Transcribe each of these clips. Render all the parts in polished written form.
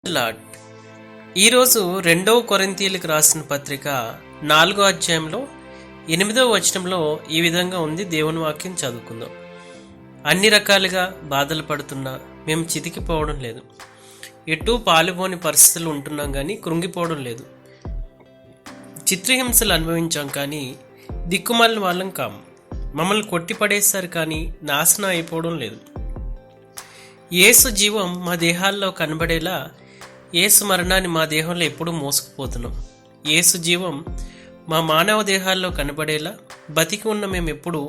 Lord. ఈరోజు 2వ కొరింథీయులకు రాసిన పత్రిక 4వ అధ్యాయంలో 8వ వచనంలో ఈ విధంగా ఉంది. దేవుని వాక్యం చదువుకుందాం. అన్ని రకాలుగా బాధలు పడుతున్నా మేము చితికిపోవడం లేదు, ఎటూ పాలుపోని పరిస్థితులు ఉంటున్నాం కానీ కృంగిపోవడం లేదు. చిత్రహింసలు అనుభవించాం కానీ దిక్కుమాలిన వాళ్ళం కాము. మమ్మల్ని కొట్టిపడేశారు కానీ నాశనం అయిపోవడం లేదు. యేసు జీవం మా దేహాల్లో కనబడేలా యేసు మరణాన్ని మా దేహంలో ఎప్పుడూ మోసుకుపోతున్నాం. యేసు జీవం మా మానవ దేహాల్లో కనబడేలా బతికి ఉన్న మేము ఎప్పుడూ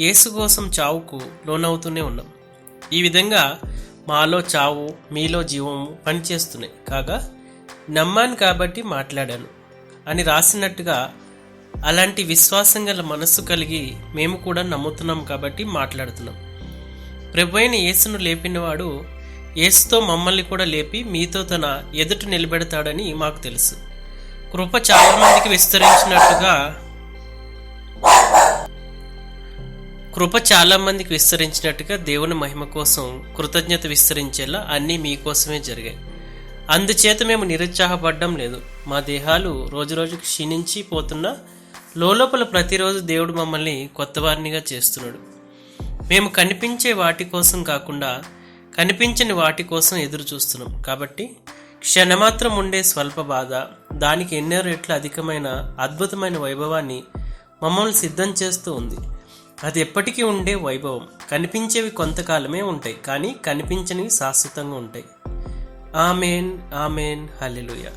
యేసు కోసం చావుకు లోనవుతూనే ఉన్నాం. ఈ విధంగా మాలో చావు మీలో జీవము పనిచేస్తున్నాయి. కాగా నమ్మాను కాబట్టి మాట్లాడాను అని రాసినట్టుగా అలాంటి విశ్వాసం గల మనస్సు కలిగి మేము కూడా నమ్ముతున్నాం కాబట్టి మాట్లాడుతున్నాం. ప్రభువైన యేసును లేపినవాడు యేసుతో మమ్మల్ని కూడా లేపి మీతో తన ఎదుట నిలబెడతాడని మాకు తెలుసు. కృప చాలామందికి విస్తరించినట్టుగా దేవుని మహిమ కోసం కృతజ్ఞత విస్తరించేలా అన్నీ మీకోసమే జరిగాయి. అందుచేత మేము నిరుత్సాహపడడం లేదు. మా దేహాలు రోజురోజు క్షీణించి పోతున్నా లోపల ప్రతిరోజు దేవుడు మమ్మల్ని కొత్తవారినిగా చేస్తున్నాడు. మేము కనిపించే వాటి కోసం కాకుండా కనిపించని వాటి కోసం ఎదురు చూస్తున్నాం. కాబట్టి క్షణమాత్రం ఉండే స్వల్ప బాధ దానికి ఎన్నో రెట్ల అధికమైన అద్భుతమైన వైభవాన్ని మమ్మల్ని సిద్ధం చేస్తూ ఉంది. అది ఎప్పటికీ ఉండే వైభవం. కనిపించేవి కొంతకాలమే ఉంటాయి, కానీ కనిపించనివి శాశ్వతంగా ఉంటాయి. ఆమెన్, ఆమెన్, హల్లెలూయా.